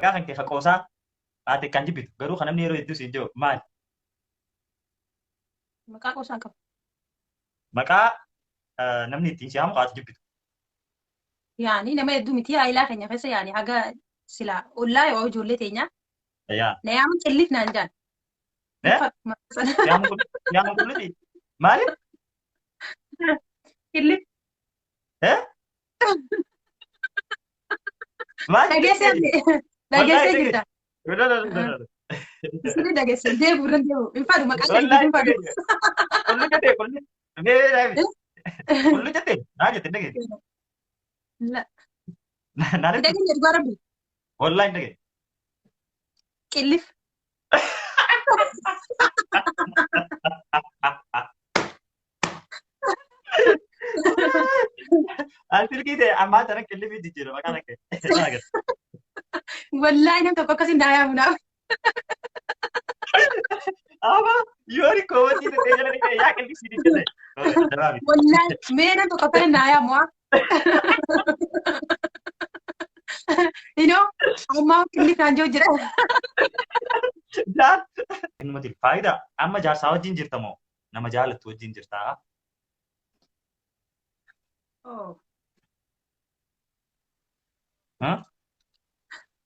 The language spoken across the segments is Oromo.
kan kee qoosaa ate kan jibbitu garuu kan namni yeroo hedduu siin jiru maali? Maqaa qoosaa qaba. Maqaa namni ittiin si waamu ati jibbitu. Yaani nama hedduu miti haayilaa keenya keessa yaani haga silaa ollaa yoo ijoollee teenya Yaa. na yaamu qillif naan jaan. Eh? Siyaamu qulliti. Maali? Qillif. Eh? Maali? Dhageessee dhageessee jirta. Wallahi Isini dhageessee deebi'u irra deebi'u. Hin fadhu maqaa kan wallahi hin fadhu. kullu jette kullu. Mee daabi. Kullu jette. Naa jette dhage. La. Naa jette. Dhageen jedhu garabbi. Wallahi dhage. Qillif. Alfil kite amma tana kellifi jijjiirama maqaan kee. Wallahi nam tokko akkasiin naa yaamu naaf. Ama yoori koowwatii ta'ee jala dhigee yaa kellifi jijjiirre. Wallahi mee nam tokko akkana naa yaamu haa. Inoo ammaa qillifaan jiru jira. Jaan. Innumati faayidaa amma jaarsaa wajjin jirta moo nama jaalattu wajjin jirtaa?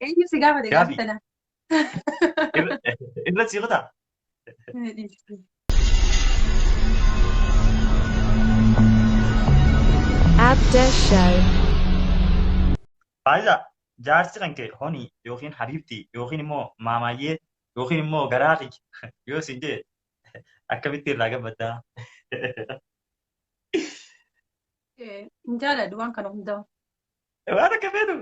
Eenyu si gaafate Gaafi. gaafatan. Irra si kutaa? Abda Show. Faayidaa jaarsi kan kee honii yookiin habiibtii yookiin immoo maamaayyee yookiin immoo garaaqi yoo siin jee akkamitti irraa gabbaddaa? Hin jaaladhu waan kana hundaa. Waan akka feetu.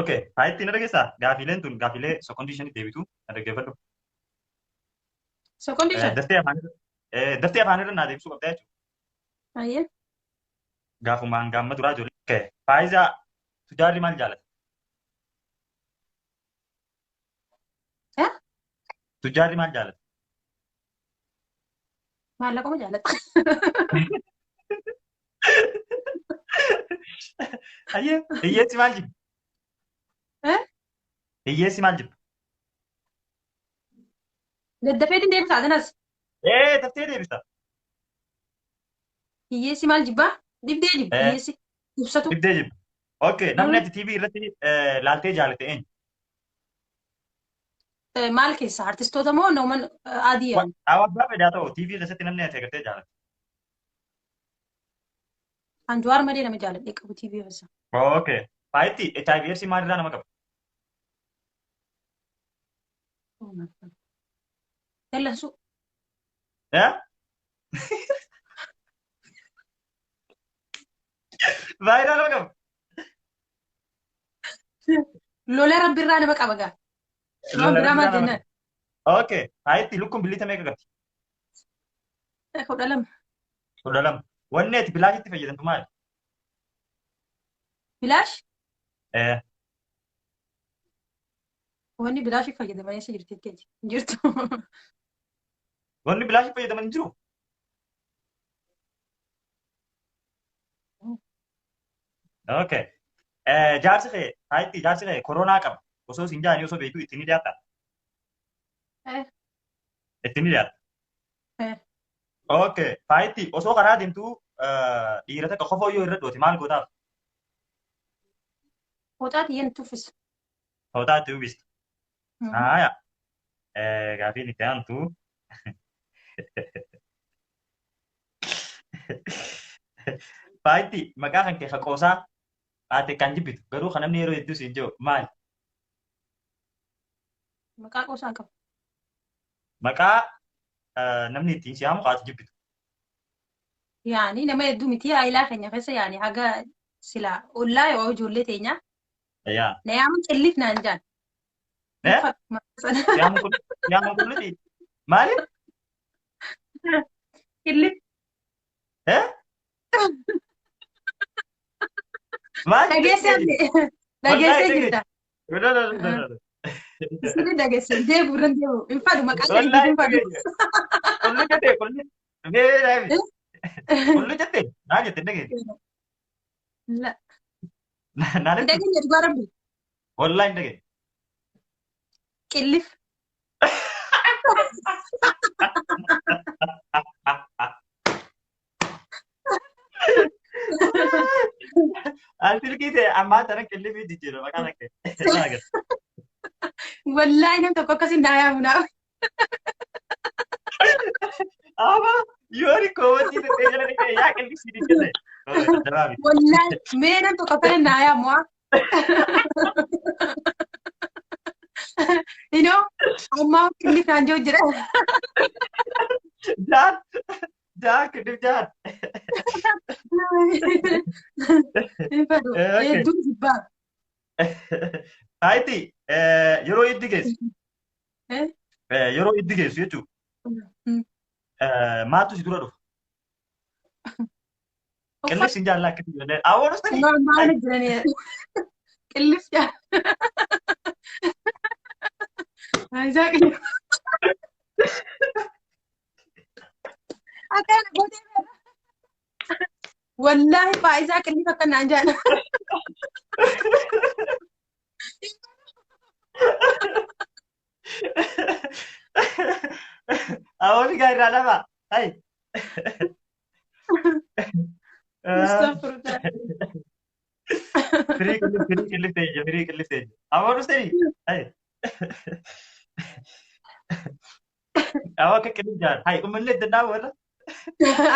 Okay, faayitti na dhageessaa gaafiileen tun gaafiilee sekondii shanii deebitu na dhaggeeffadhu. Sekondii Daftee afaan irra naa deebisuu qabdaa jechuudha. Ayyee. Gaafumaan gaamma duraa jiru. Okay, faayidaa tujaarri maal jaalata? Tujaarri maal jaalata? Maallaquma jaalatta. Ayyee, hiyyeessi maal jibba? Hiyyeessi maal jibba? Daddafee deebisaa sanas. Daftee deebista. Hiyyeessi maal jibbaa? Dibdee jibba hiyyeessi. Ibsatu. Dibdee jibba. Okay, namni ati TV irratti laaltee jaalate eenyu? Maal keessa artistoota moo nooman adii yaa'u? Abbaa fayyaa ta'u TV keessatti namni ati agartee jaalate. Anjuwaar malee nama jaaladhee qabu TV keessa. Okay, faayitti HIV/AIDS maalirraa nama qaba? Dallansuu. Faayidaa nama qaba. Lola rabbirraa nama qaba gaa. Lola biraa maal jennaan? Okay, faayitti lukkuun bilisa meeqa qabdi? 12. 12. Wanni ati bilaashitti fayyadamtu maali? Bilaash? Wanni bilaashii fayyadaman eessa jirti jechuudha? Jirtu. Wanni bilaashii fayyadaman hin jiru? Okay. Jaarsi kee koronaa qaba. Osoo siin jaanii osoo beektu ittiin ni dhiyaatta? Ittiin ni dhiyaatta? Okay. Faayitti osoo karaa deemtuu dhiira takka kofoo yoo irra dhoote maal gootaaf? Hooxaa xiyyeenya tuffisa. Hooxaa itti uwwista. Haaya. Gaafiin itti aantu. Faayitti maqaa kan kee qoosaa ate kan jibbitu garuu kan namni yeroo hedduu siin jiru maali? Maqaa qoosaa qaba. Maqaa namni ittiin si waamu ati jibbitu. Yaani nama hedduu miti haayilaa keenya keessa yaani haga silaa ollaa yoo ijoollee teenya Yaa. na yaamu qillif naan jaan. Siyaamu qulliti. Maali? Qillif. Maali? Dhageessee jirta. Isini dhageessee deebi'u irra deebi'u. Hin fadhu maqaa kan hin fadhu. Kullu jettee kullu. Mee daabi. Kullu jettee naa jettee dhageesse. Naanatti Indageenye dhugaa rabbi. wallaahi hin dhageenye. Qillif. Silkii ta'e ammaa tana qillifii jijjiirra maqaan akka naa gala. Wallaahi nam tokko akkasii naa yaamu naa. Ama yoori koomatii ta'e jala dhiqee yaa qillifii jijjiirre. Dabaabi. Wallaahi mee nam tokko akkana naa yaamu haa. You know, amma qillif naan jiru jira. Jaan qillif jaan. Hedduu jibbaa. Hayti yeroo itti geessu jechuudha. Maatu si dura dhufa. Qillif siin jaallaa akkasii jedhee awwaalus ta'e. Maal jiranii? Qillif jaa. Faayisaa qillif. Akkana gootee beera. Wallaahi faayisaa qillif akka naan jaala. Awwaali gaa irraa dhabaa. Hayi. Firii qillif teenya. Awwaalus ta'e. Hayi. Awwa akka qillif jaan. Hayi uummanni adda addaa wala.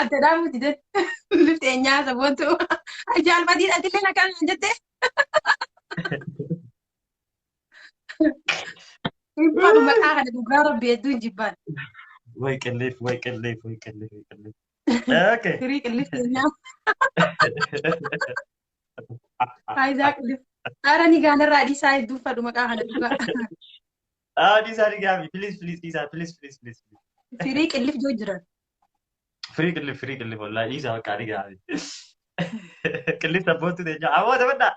Adda dhaabuuti jedhe. Qillif teenyaa saboontu. Jaalbatii dhatillee nagaan naan jettee. Ibbaa maqaa kana dhugaa rabbi hedduu hin jibbaan. Way qillif. Okay. Firii qillif teenyaa. Faayisaa qillif. Haara ni gaanarraa dhiisaa hedduu fadhu maqaa kana dhugaa. Dhiisaa dhiigaa please dhiisaa please. Firii qillif joo jiran. Firii qillif wallaahi dhiisaa bakka dhiigaa. Qillif sabboontu teenya awwa dabadhaa.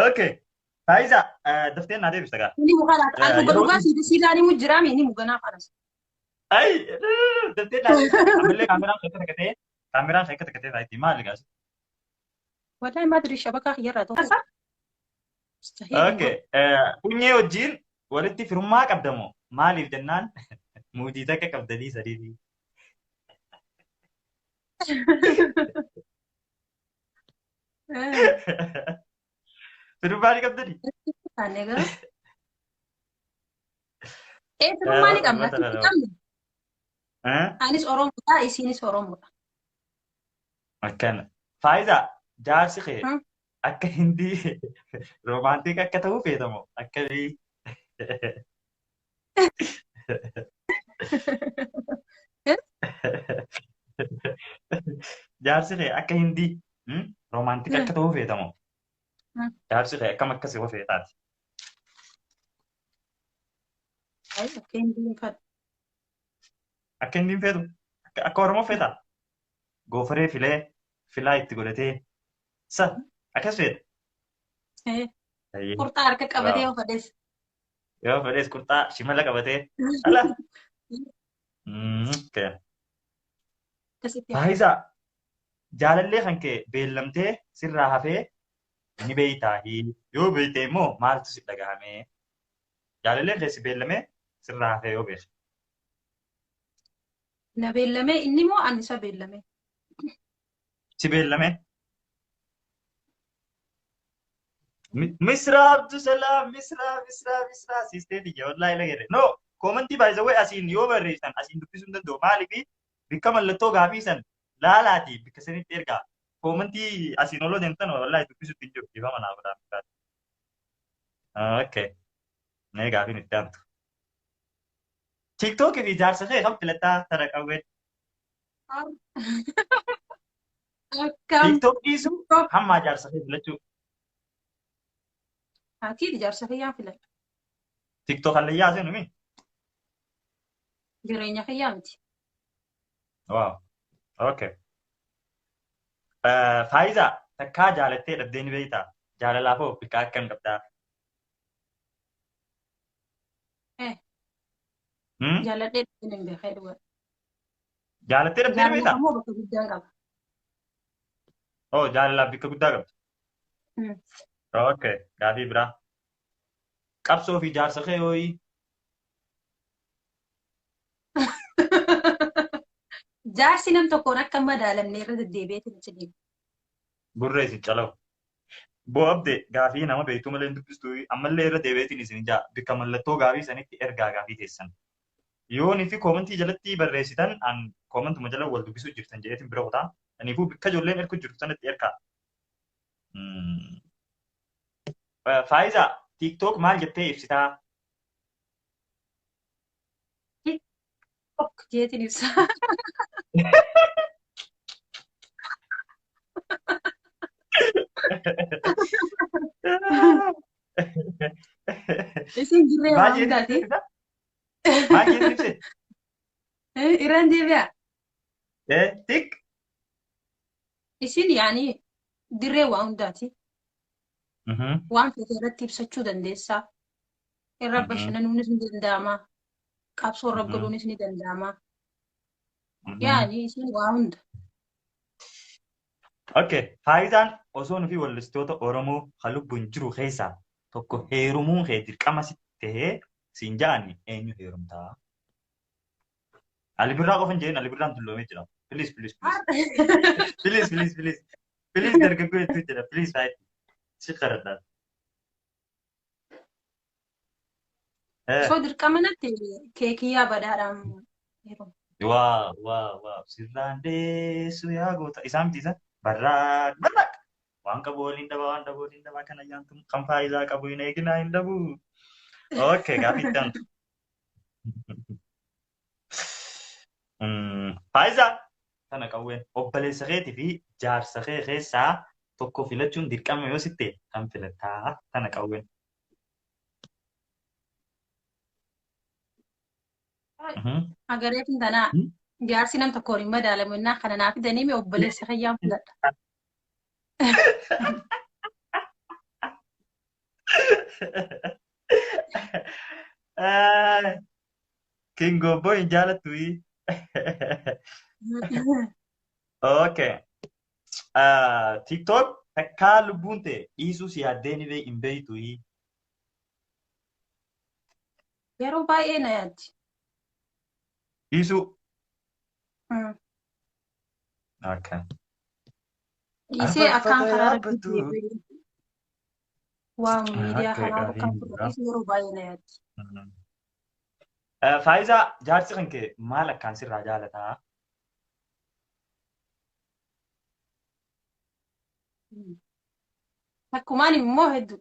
Okay. Faayisaa daftee naa deebista gaa. Inni muka laata. Al muka dhugaa siidaan himu jiraami inni muganaa fanas. Ay daftee naa deebista. Ammallee kaameraan shakkata katee taayitii maali gaasi? Wallahi maadri shabakaa kiyyarraa tokko. Okay. Funyee wajjin walitti firummaa qabdamoo maaliif jennaan muutii takka qabdanii sadiifi. Firummaa ni qabdanii? Taanee gara. Firummaa ni qabna. Anis Oromoodha isinis Oromoodha. Akkana. Faayisaa jaarsi kee akka hindi roomaantiik akka ta'uu feetamoo akkamii? Jaarsi kee akka hindi roomaantiik akka ta'uu feetamoo? Jaarsi kee akkam akkasii of feetaati? Akka hindiin fadhu. Akka hindiin feetu? Akka Oromoo feetaa? Goofaree filaa itti godhatee akkas feeta? Qurxaa harka qabatee yoo fadhees. Yoo fadhees qurxaa shimala qabatee ala. Faayisaa jaalallee kan kee beellamtee sirraa hafee ni beeytaa yoo beeytee immoo maaltu si dhagahamee? Jaalalleen kee si beellamee sirraa hafee yoo beekte. Na beellamee inni moo ani isa beellamee? Si beellamee? Misra Abdusalaam Misra sistee tiyya wallaahi lagere. No koomantii baay'isawwee asiin yoo barreessan asiin dubbisuu hin danda'u maaliif bikka mallattoo gaafii san laalaatii bikka sanitti ergaa koomantii asiin oloo deemtan wallaahi dubbisuutti hin jiru dhiifama naaf godhaa. Okay. Nee gaafiin itti aantu. TikTok fi jaarsa kee kan filataa tara qawwee. TikTok dhiisuu hammaa jaarsa kee filachuu. Ati jaarsa kiyyaa filadha. TikTok hallayyaa seenu mi? Jireenya kiyyaa miti. Wow. Okay. Faayisaa takkaa jaalattee dhabdee ni beektaa? Jaalalaaf hoo bikka akkam qabdaa? Jaaladhee dhabdee hin beekaa dhugaa. Jaalattee dhabdee ni beektaa? Jaalala bakka guddaa qaba. Oh, jaalala bikka guddaa qabdi. Okay, gaafii biraa. Qabsoo fi jaarsa kee hooyi. Jaarsi nam tokkoon akka madaalamne irra deddeebi'eetiin achi deema. Burreessi calawu. Bo'abde gaafii nama beektuu malee hin dubbistu ammallee irra deebi'eetiin isin jaa bikka mallattoo gaafii sanitti ergaa gaafii teessan. Yoonii fi koomentii jalatti barreessitan an koomantuma jala wal dubbisuu jirtan jedheetiin bira kutaa. Kanaafuu bikka ijoolleen ergu jirtu sanatti ergaa. Faayiza TikTok maal jettee ibsitaa? TikTok jeetiin ibsa. Isin jirree waan hundaati. Maal jeetiin ibse? Irraan deebi'a. Tik? Isin yaani dirree waan hundaati. Waan fedhe irratti ibsachuu dandeessaa. Irra bashannanuunis ni danda'ama. Qabsoo irra galuunis ni danda'ama. Yaani isin waa hunda. Okay, faayidaan osoo nufi wallistoota Oromoo kan lubbuun jiru keessaa tokko heerumuun kee dirqama sitti ta'ee siin ja'anni eenyu heerumtaa? Ali Birraa qofan jedheen Ali Birraan tulloomee jira. Please, please, please. Please, please, please. Please dargaggoo hedduu jira. Please faayidaan. Si qaradhaan. So dirqama natti keekiyyaa badhaadhaan heerumu. Waa. Sirraan deessu yaa goota. Isaan miti isa barraaq. Waan qabu waliin dhabaa waan dhabu waliin dhabaa kan ayyaantu kan faayidaa qabu hin eeginaa hin dhabu. Okay, gaafii itti aantu. Faayidaa kana qawween obboleessa keetii fi jaarsa kee keessaa tokko filachuun dirqama yoo sitte kan filattaa kana qawween. Agareetiin tanaa jaarsi nam tokkoon hin madaalamu innaa kana naaf fidanii obboleessa fayyaan filadha. Kingobboo hin jaalattu. Okay. TikTok takkaa lubbuun ta'e dhiisuu si yaaddee ni hin beeytu. Yeroo baay'ee na yaaddi. Dhiisuu. Okay. Dhiisee akkaan karaa rabbitti waan miidiyaa kanaa bakka fudhatu yeroo baay'ee na yaaddi. Faayidaa jaarsi kan kee maal akkaan sirraa jaalataa? Akkumaan immoo hedduu.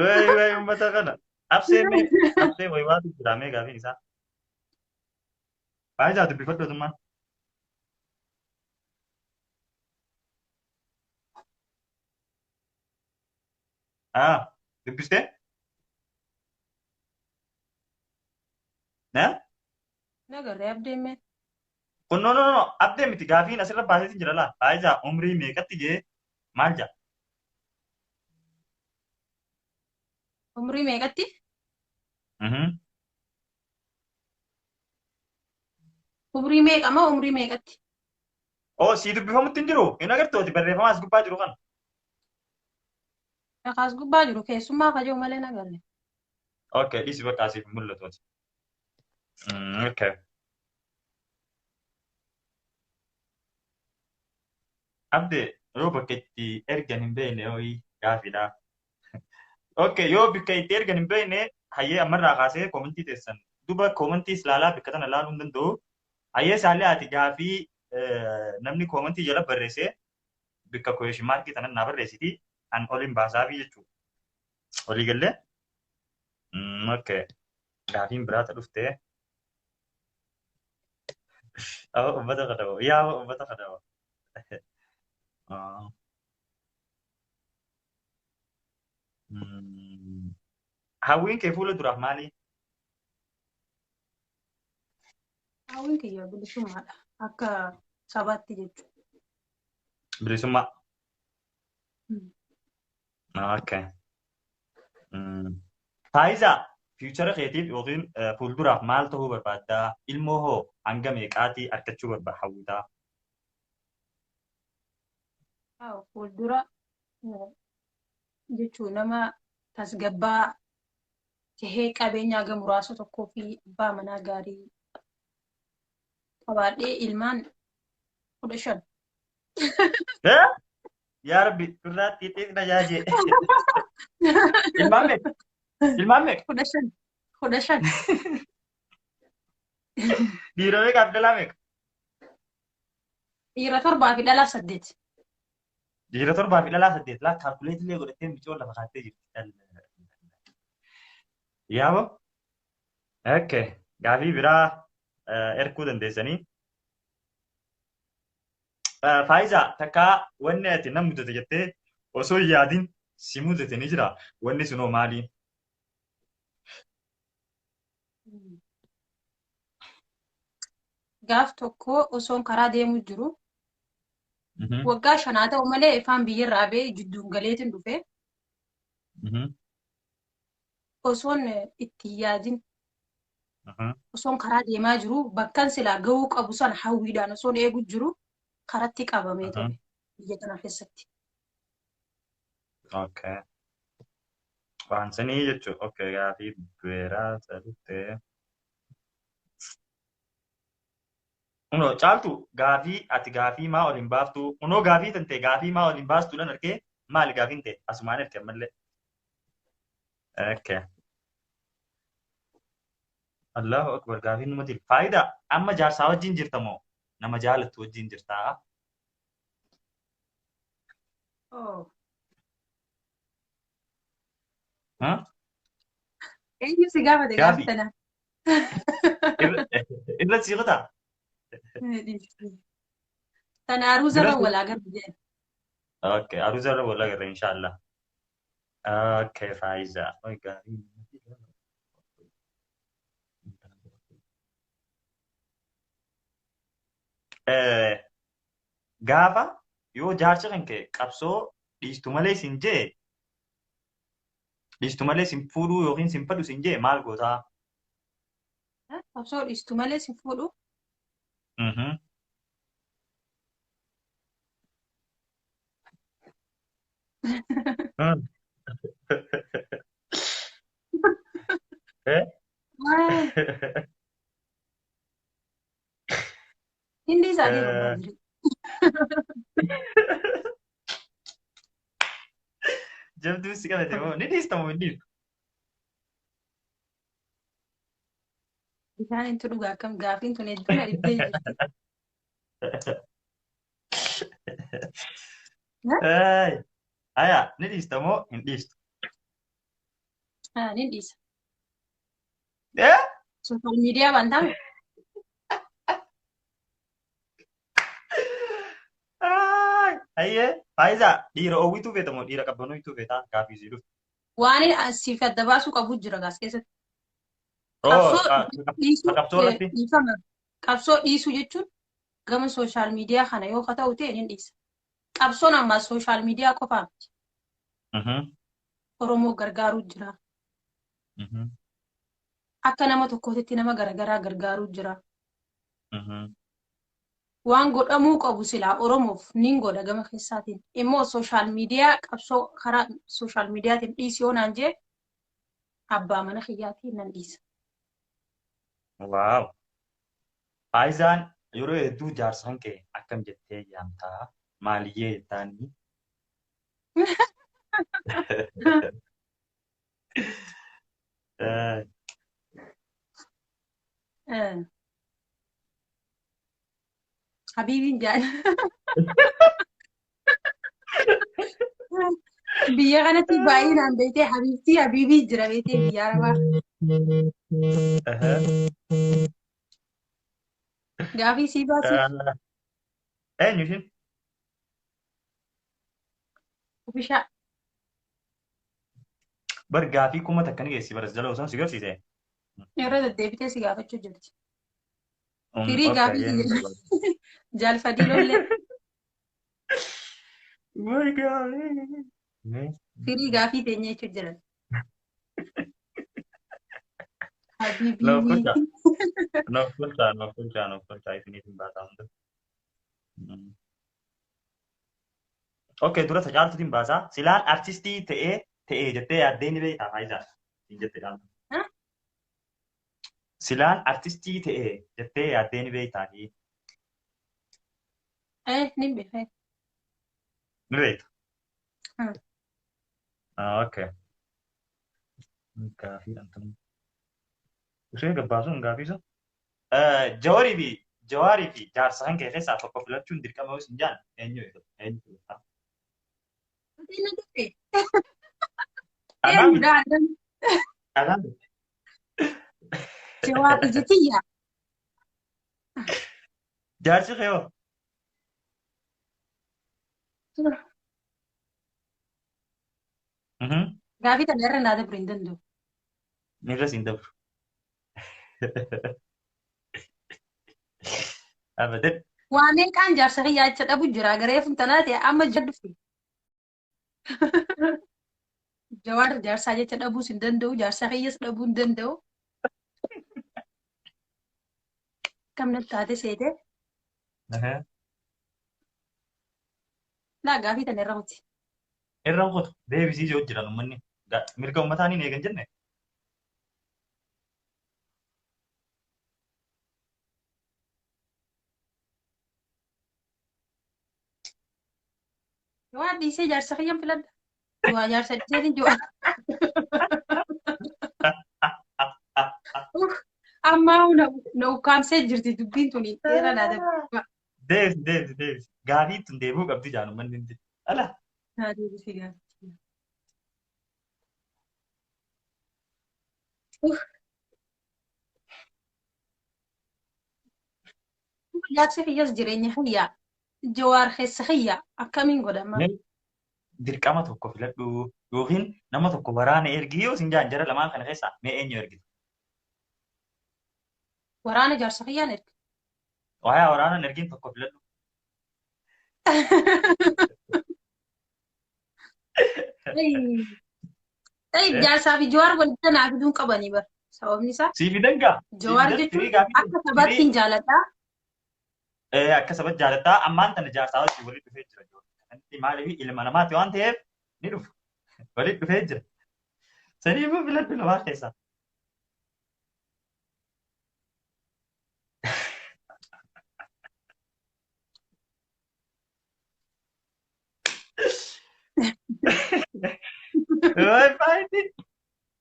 Wayi uummata kana. Absee wayi waatu jedhamee gaafiin isaa. Faayidaa dubbifadhu otummaan. Dubbistee? Nagarree abdeemee. No. Abdee miti gaafiin asirra baaseetiin jira laa. Faayidaa umrii meeqatti jee maal jaa? Umrii meeqatti? Umrii meeqama umrii meeqatti? Oh, sii dubbifamutti hin jiru. Hin agartooti barreeffama as gubbaa jiru kana. As gubbaa jiru keessummaa fajoo malee nagarre. Okay, dhiisi bakka asiif mul'atu. Okay. Abdee yoo bakka itti ergan hin beekne ho'i gaafiidha. Okay, yoo bakka itti ergan hin beekne hayyee ammarraa kaasee koomentii teessan. Duba koomentii ilaalaa bakka tana ilaaluu hin danda'u. Hayyee isaallee ati gaafii namni koomentii jala barreessee bakka koyeeshi maarkii tanan naa barreessiti an oliin baasaafi jechuudha. Olii gallee? Okay. Gaafiin biraata dhuftee. Ummata kadhawa. Yaa ummata kadhawa. Hawwiin kee fuula duraaf maali? Hawwiin kiyya bilisummaadha. Akka sabaatti jechuudha. Bilisummaa. Okay. Faayidaa fiichara keetiif yookiin fuulduraaf maal ta'uu barbaaddaa? Ilmoo hoo hanga meeqaatii argachuu hawwitaa? Fuuldura jechuun nama tasgabbaa tahee qabeenya haga muraasa tokkoo fi abbaa manaa gaarii qabaadhee ilmaan 15. Yaa Rabbi irraatti xixiqqna jaajee. Ilmaan meeqa? Ilmaan meeqa? 15. Dhiira meeqa fi dhalaa meeqa? Dhiira 7 fi dhalaa 8. Dhiira 7 fi dhalaa 8 laa kaalkuleetillee godhattee micoo lafa kaattee jirti. Yaabo? Okay. Gaafii biraa erkuu dandeessanii. Faizaa takkaa wanni ati nam mudate jettee osoo hin yaadin si mudate ni jira. Wanni sunoo maali? Gaaf tokko osoon karaa deemu jiru. Waggaa 5 ta'u malee ifaan biyyarraa ba'ee jidduun galeetiin dhufe. Osoon itti yaadin. Osoon karaa deemaa jiru bakkan silaa gahuu qabu sana hawwiidhaan osoon eegu jiru. Karatti qabamee ture biyya kana keessatti. Okay. Waan sanii jechuun okay gaafii beeraa salphee. Unoo caaltu gaafii ati gaafii maa waliin baaftu unoo gaafii tante gaafii maa waliin baastuudhaan argee maali gaafiin ta'e asumaan erge ammallee. Okay. Allahu akbar gaafiin numati faayidaa amma jaarsaa wajjin jirtamoo nama jaalattu wajjin jirtaa? Eenyu si gaafate gaafii tana? Irra siiqataa? Tana aruuzarra wal agarra jeen. Okay, aruuzarra wal agarra inshaallah. Okay, faayidaa. Gaafa yoo jaarsa kan kee qabsoo dhiistu malee sin jee dhiistu malee sin fuudhuu yookiin sin fadhu sin jee maal gootaa? Qabsoo dhiistu malee sin fuudhu? Hindi isaanii barbaadu jiru. Jabduu si qabate moo ni dhiistamu hin dhiistu? Bishaan intu dhugaa akkam gaafiin tun hedduudha dhibbee jirti. Aya ni dhiista moo hin dhiistu? Ni dhiisa. Sooshaal miidiyaa waan taame. Ayyee faayidaa dhiira oowwituu feeta moo dhiira qabbanoituu feetaa gaafii sii dhufu? Waan asiif adda baasuu qabu jira gaas keessatti. Qabsoo dhiisuu jechuun gama sooshaal miidiyaa kana yoo ta'u ta'e ni dhiisa. Qabsoon ammaa sooshaal miidiyaa qofaa miti. Oromoo gargaaruu jira. Akka nama tokkootti nama garagaraa gargaaruu jira. Waan godhamuu qabu silaa Oromoof nin godha gama keessaatiin. Immoo sooshaal miidiyaa qabsoo karaa sooshaal miidiyaatiin dhiisii yoo naan jee abbaa mana kiyyaatiin nan dhiisa. Waaw. Faayizaan yeroo hedduu jaarsaan kee akkam jettee yaamtaa maaliyyee jettaanii? Habibiin jaan. Biyya kanatti baay'inaan beekee habibii jira beekee biyya arabaa. Gaafii sii baasii. Eenyu ishin? Ofishaa. Bar gaafii kuma takka ni geessi baras jala osoo si garsiise. Yeroo deddeebitee si gaafachuu jirti. Firii gaafii si jira. Jaalfadii lollee. Firii gaafii teenya jechuun jiran. No Habibi. kulcha. No kulcha. No kulcha. No kulcha. Isini timbaasa hunda. Okay, dura sajaaltu timbaasa. Silaan artistii ta'ee jettee yaaddee ni beektaa faayizaa. Jettee Hah? silaan artistii ta'ee jettee yaaddee ni beektaa Ni beekne. ni beekta. Hmm. Okay. Gaafii dhantan. Ishee gabbaasuun gaafisa. Jawaarii fi jaarsa kan keessaa tokko filachuun dirqama yoo isin jaan eenyu filata? Ati na dhufe. Anaa miti. Eenyudha? Anaa miti. Jawaar ijitiyya. Jaarsi kee hoo? Gaafii tana irra naa dabru hin danda'u. Miirra siin dabru. Abadan. Waa meeqaan jaarsa kiyyaa acha dhabu jira garee funtanaa ta'e amma jira dhufe. Jawaar jaarsaa jecha dhabuus hin danda'u jaarsa kiyyas dhabuu hin danda'u. Kam natti taate seete? Laa gaafii tana irra muti. Irra qotu deebisii yoo jiran uummanni mirga uummataa ni eegan jenne. Jawaar dhiisee jaarsa kiyyan filadha. Waa jaarsa dhiiseetiin jiwa. Amma na ukkaamsee jirti dubbiin tuni dheeraa naa dabru. Deebisi. Gaafii ittiin deebi'uu qabdi jaan uummanni hin jiru. Ala. Naa deebisee gaafii. Jaarsa kiyyas jireenya kiyyaa. Jawaar keessa kiyyaa akkamiin godhama? Dirqama tokko filadhu yookiin nama tokko waraana ergii yoo isin jaan jara lamaan kana keessaa mee eenyu ergita? Waraana jaarsa kiyyaan erga. Waayaa waraanaan ergiin tokko filadhu. Jaarsaa fi jawaar walitti naa fiduun qabanii bara. Sababni isaa Sii fidan gaa? jawaar jechuun akka sabaatti hin jaaladhaa. Akka saba jaalattaa ammaan tana jaarsaa wajjin walitti dhufee jira. Maaliif ilma namaati waan ta'eef ni dhufu. Walitti dhufee jira. Saniifuu filadhu lamaa keessaa. Faayitii.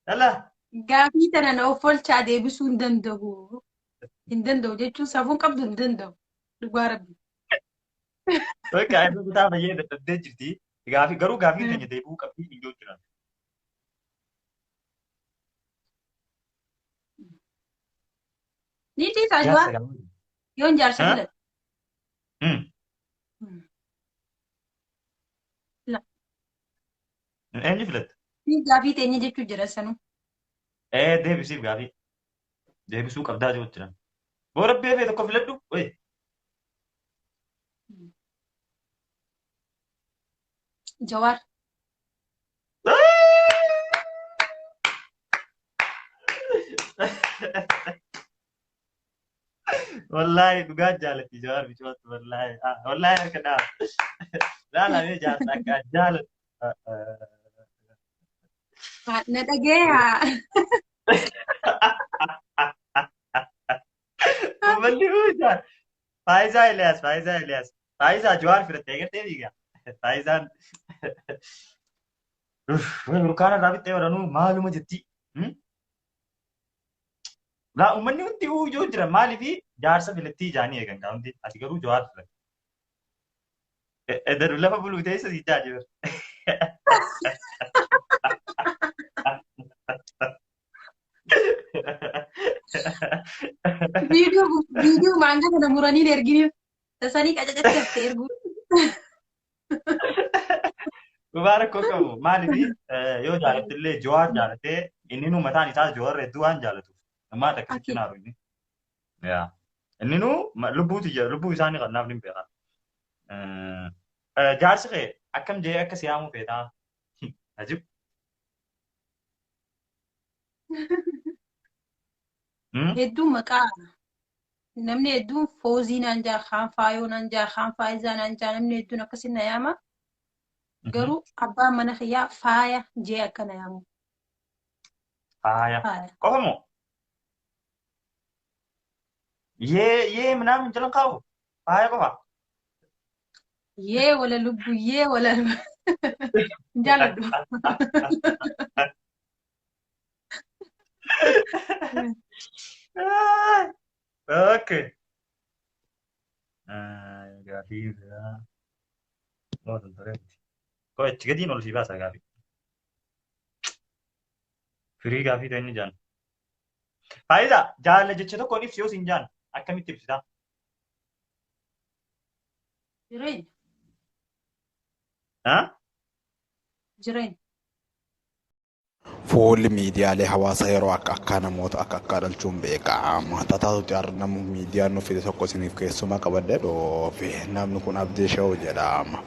Ala. Gaafii tana na of oolchaa deebisuu hin danda'u. Hin danda'u jechuun safuun qabdu hin danda'u. Dhugaa rabbi. Bakka inni kutaa baay'ee dadhabdee jirti. Garuu gaafii keenya deebi'uu qabdi iyyoo jiran. Ni dhiisaa jawaar yoon jaarsa filadha. Eenyu filatta? Ni gaafii teenya jechuu jira sanuu. Deebisiif gaafii. Deebisuu qabdaa jiru jiran. Boora beefee tokko filadhu. Jawaar. Wallahi dhugaa jaalatti jawaar bichooti wallahi. Wallahi harka dhaab. Laalamee jaarsa akka jaalatu. Na dhageeyaa. Uummanni huujaa. Faayizaa Eliyaas. Faayizaa jawaar filattee eegattee fiigaa. Faayizaan. Burkaana irraa fixee baranuu maaluma jetti. Laa uummanni hundi huujuu jira maaliif jaarsa filattii ijaanii eegan qaamti. Ati garuu jawaar filatte. Edda lafa buluu teessa si jaajibar. Viidiyoo maanga kana muranii erginiif tasanii qacacachatte ergu. Gubaa rakkoo qabu maaliif yoo jaalattillee jawaar jaalattee inni nu mataan isaa jawaar hedduu waan jaalatuuf ammaa akkasitti naaru inni. Inni nu lubbuu isaanii qannaaf ni beekaa. Jaarsi kee akkam jee akka siyaamuu feetaa? Ajib. Hedduun maqaa namni hedduun foozii naan jaa, kaan faayoo naan jaa, kaan faayizaa naan jaa, namni hedduun akkasii na yaama. Garuu abbaan mana kiyyaa faaya jee akka na yaamu. Faaya. Faaya. Qofa moo? Yee ምናምን ጀለን ካው faaya qofa. Yee wala lubbu, yee wala jaaladhu. Okay. Gaafii biraa. Mootan toletti. Koo itti gadiin ol si baasa gaafii. Firii gaafii ta'e inni jaan. Faayidaa jaalala jecha tokkoon ibsi yoo siin jaan akkamitti ibsitaa? Jireenya. Haa? Jireenya. Fuulli miidiyaalee hawaasaa yeroo akka namoota akka dhalchuun beekama. Tataatutti argamu miidiyaan nuuf fide tokko isiniif keessumaa qabadde dhoofe namni kun Abdii Shawuu jedhama.